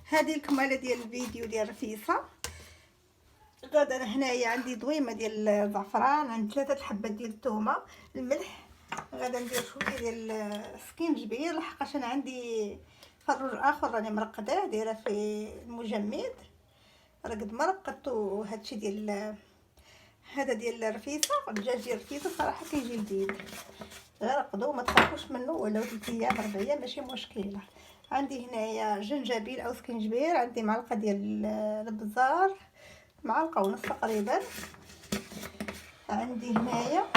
هذه الكماله ديال الفيديو ديال رفيصه. غدا هنايا عندي دويمه ديال الزعفران، عندي 3 حبات ديال الثومه، الملح. غدا ندير شويه ديال السكينجبير لحقاش انا عندي فروج اخر راني مرقداه دايره في المجمد، راه قد ما رقدتو. هادشي ديال هذا ديال الرفيصه، الدجاج ديال الرفيصه صراحه كيجي لذيذ، غير رقدوا ما تخافوش منه، ولا 3 ايام 4 ايام ماشي مشكله. عندي هنايا جنجبيل او سكينجبير، عندي معلقه ديال البزار، معلقه ونص تقريبا. عندي هنايا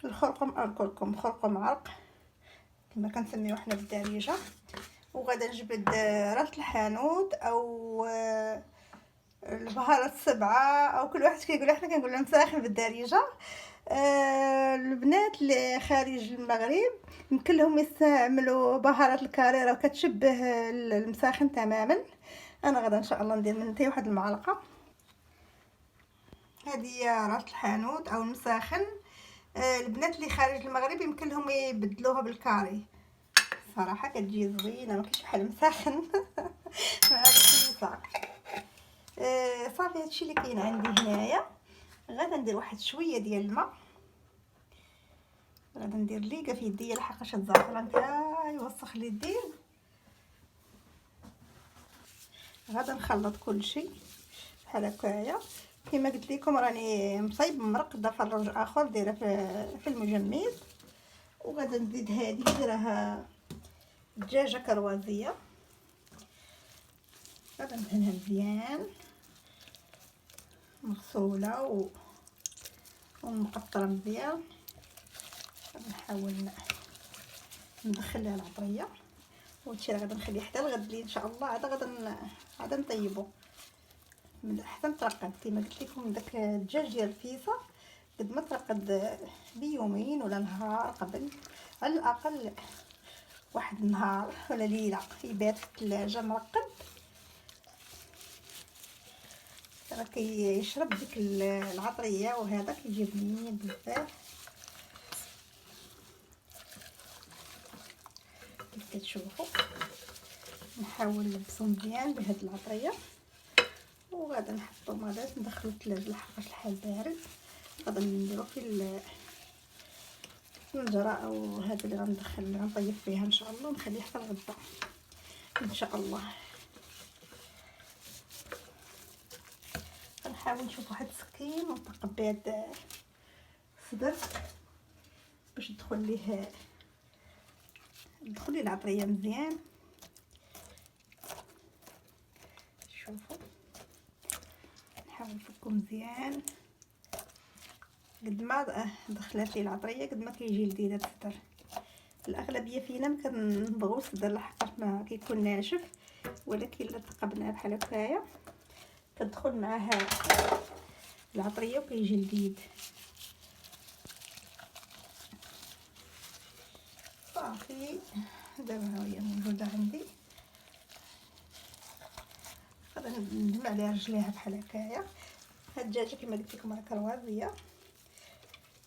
الخرقم او الكركم، خرقم عرق كما كنسميوه حنا بالدارجه. وغادا نجبد راس الحانوت او البهارات السبعه، او كل واحد كيقولها، حنا كنقولها مساخن بالدارجه. البنات اللي خارج المغرب يمكن لهم يستعملوا بهارات الكاريرا وكتشبه المساخن تماما. انا غدا ان شاء الله ندير من حتى واحد المعلقه. هذه راس الحانوت او المساخن. البنات اللي خارج المغرب يمكن لهم يبدلوها بالكاري، صراحه كتجي زوينه، ما كاينش بحال المساخن مع الرفيصه. صافي هادشي اللي كاين عندي هنايا. غادا ندير واحد شويه ديال الماء، غادا ندير ليقه في يديا لحقاش الزعفران يوسخ لي اليدين. غادا نخلط كل شيء بحال هكايا. كما قلت لكم راني مصايب مرقده فروج اخر دايره في المجمد. وغادا نزيد هذه دايرها دجاجه كروازيه، غادا ندهنها مزيان مغسوله ومقطره مزيان. نحاول ندخل لها العطريه، وهادشي راه غادا نخليه حتى الغد لي ان شاء الله. عاد غادا نطيبو من احسن ترقد. كما قلت لكم داك الدجاج ديال الفيصه قد ما ترقد بيومين ولا نهار قبل، على الاقل واحد النهار ولا ليله يبات في الثلاجه مرقد، راه كيشرب ديك العطريه، وهذا كيجي بنين بزاف. كيف كتشوفوا نحاول نلبسو مزيان بهاد العطريه، وغادا نحطو غادا ندخلو الثلاجه لحقاش الحال بارد. غادا نديرو في النجره او هذا اللي غندخل غنطيب فيها ان شاء الله، ونخليه حتى الغدا ان شاء الله. غنحاول نشوف واحد السكين ونثقب بها هاد الصدر باش تدخل ليه العطريه مزيان. شوفوا نحاول نفكو مزيان، قد ما دخلت لي العطريه قد ما كيجي لذيذ هذا الصدر. الاغلبيه فينا ما كنبغيو الصدر لحقاش ما كيكون ناشف، ولكن الا ثقبناه بحال هكايا كتدخل معاه العطريه وكيجي لذيذ. صافي دابا ها هي موجوده عندي. غادا ندم عليها رجليها بحال هكايا. هاد الدجاجه كما قلت لكم راه كروازيه،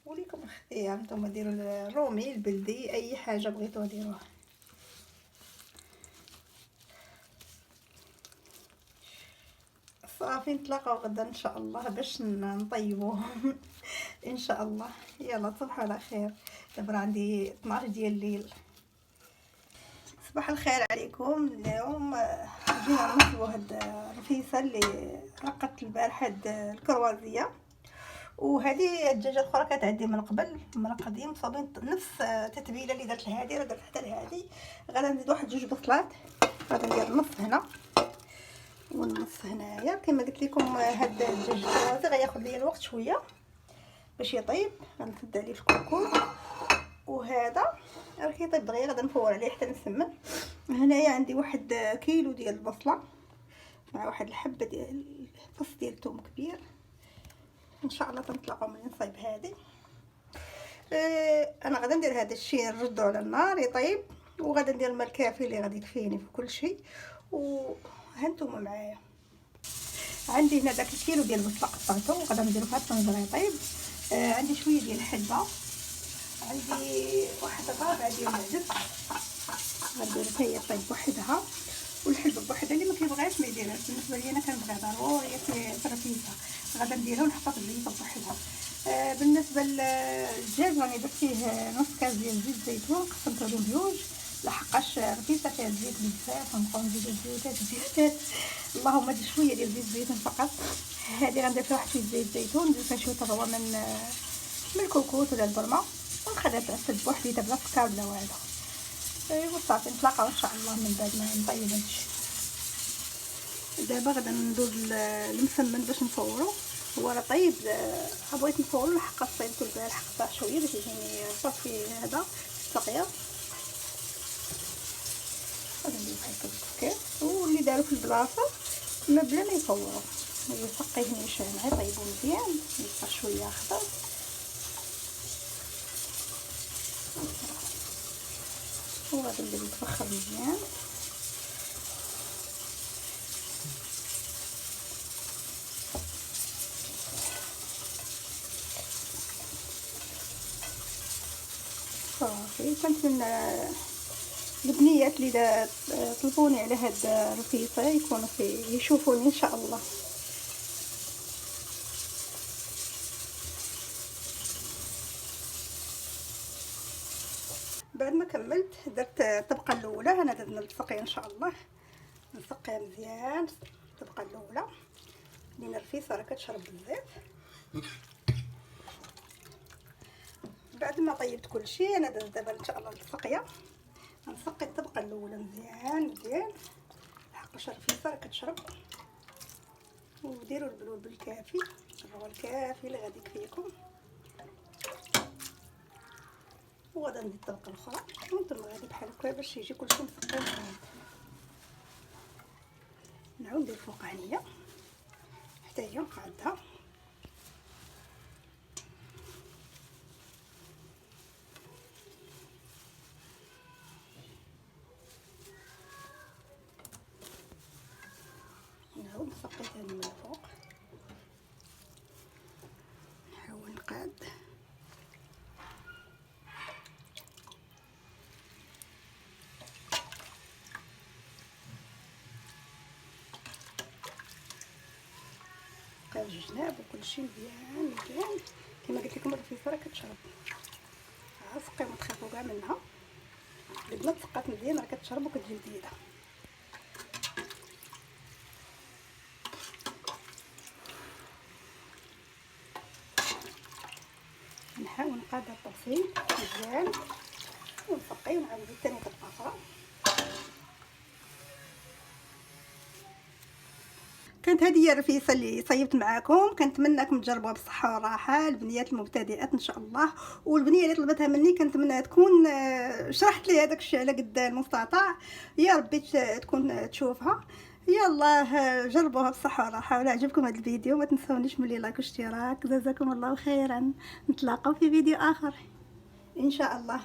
وليكم اختيار نتوما ديروا الرومي البلدي اي حاجه بغيتوها ديروها. صافي نتلاقاو غدا ان شاء الله باش نطيبوهم ان شاء الله. يلا تصبحوا على خير. دابا عندي 12 ديال الليل. صباح الخير عليكم. اليوم جينا نطيبوا هاد الرفيصه اللي رقدت البارح، هاد الكروازيه. وهذه الدجاجه الاخرى كانت عندي من قبل مرقدين مصابين نفس التتبيله اللي درت لهذه، راه درت حتى لهذه. غادا نزيد واحد 2 بصلات، غادا ندير النص هنا والنص هنايا. كما قلت لكم هاد الدجاج الكروازي غياخذ لي الوقت شويه باش يطيب. غنسد عليه الكركم، وهذا راه كيطيب دغيا. غادا نفور عليه حتى نسمن. هنايا عندي 1 كيلو ديال البصله مع واحد الحبه ديال فص ديال الثوم كبير. ان شاء الله تنطلقوا من نصايب هذه. انا غادا ندير هذا الشيء نردو على النار يطيب، وغادا ندير الماء الكافي اللي غادي يكفيني في كل شيء. وهانتوما معايا. عندي هنا داك الكيلو ديال البصله قطعته وغادا نديرو في الطنجره يطيب. عندي شويه ديال الحلبه، عندي واحد الربع ديال العدس، غندير هي طيب بوحدها، والحلبه بوحدها. اللي ما كيبغيش ما يديرهاش. بالنسبه لي انا كنبغي ضروري في الرفيسه، غادا نديرها ونحطها في الزيت بوحدها. بالنسبه للدجاج راني درت فيه نص كاس ديال زيت الزيتون، قسمته له بجوج لحقاش الرفيسه فيها الزيت بزاف، ونبقاو نزيدو الزيوتات. اللهم دير شويه ديال زيت الزيتون فقط. هذه غندير فيها واحد شويه زيت الزيتون، ندير فيها شويه الروا من الكوكوط ولا البرمه، ونخليها تعسل بوحديتها بلا سكر بلا والو. ايوا صافي، نتلاقاو ان شاء الله من بعد ما نطيب هادشي. دابا غادا ندوز المسمن باش نفورو. هو راه طيب، بغيت نفورو لحقاش صايبتو البارح قطع شويه باش يجيني صافي هذا السقيه. غادي ندير هكا بالكاس، واللي دارو في البلاصه ما بلا ما يفورو يسقيه نيشان، يطيبو مزيان، يبقى شويه اخضر. وغادي ندير يتبخر مزيان. صافي، كنتمنى البنيات اللي طلبوني على هاد الرفيصه يكونوا يشوفوني ان شاء الله. بعد ما كملت درت الطبقه الاولى. انا درت نسقيها ان شاء الله، نسقيها مزيان. الطبقه الاولى لان الرفيصه راه كتشرب بزاف. بعد ما طيبت كلشي انا درت دابا ان شاء الله السقيه. غنسقي الطبقه الاولى مزيان مزيان لحقاش الرفيصه راه كتشرب. وديروا البلول بالكافي، الروا الكافي اللي غادي يكفيكم. وغادا ندير الطبقه الاخرى وانتم غادي بحال هكا باش يجي كلشي مسقي مزيان. نعاود ندير الفوقانيه حتى هي نقادها. نعاود نسقي ثاني من الفوق، نحاول نقاد. بقاو جوج جناب وكلشي مزيان مزيان. كما قلت لكم الرفيصه راه كتشرب. سقيو ما تخافوا كاع منها، قد ما تسقات مزيان راه كتشرب وكتجي لذيذه. نحاول نقاد الطبسيل مزيان ونسقي ونعاود نزيد ثاني طبقه اخرى. كانت هذه هي الرفيسه اللي صيبت معاكم. كنتمنىكم تجربوها بالصحه والراحه البنيات المبتدئات ان شاء الله. والبنيه اللي طلبتها مني كنتمنى تكون شرحت لي هذاك الشيء على قد المستطاع. يا ربي تكون تشوفها. يلا جربوها بالصحه والراحه. ولا عجبكم هذا الفيديو ما تنسونيش من لايك واشتراك. جزاكم الله خيرا. نتلاقاو في فيديو اخر ان شاء الله.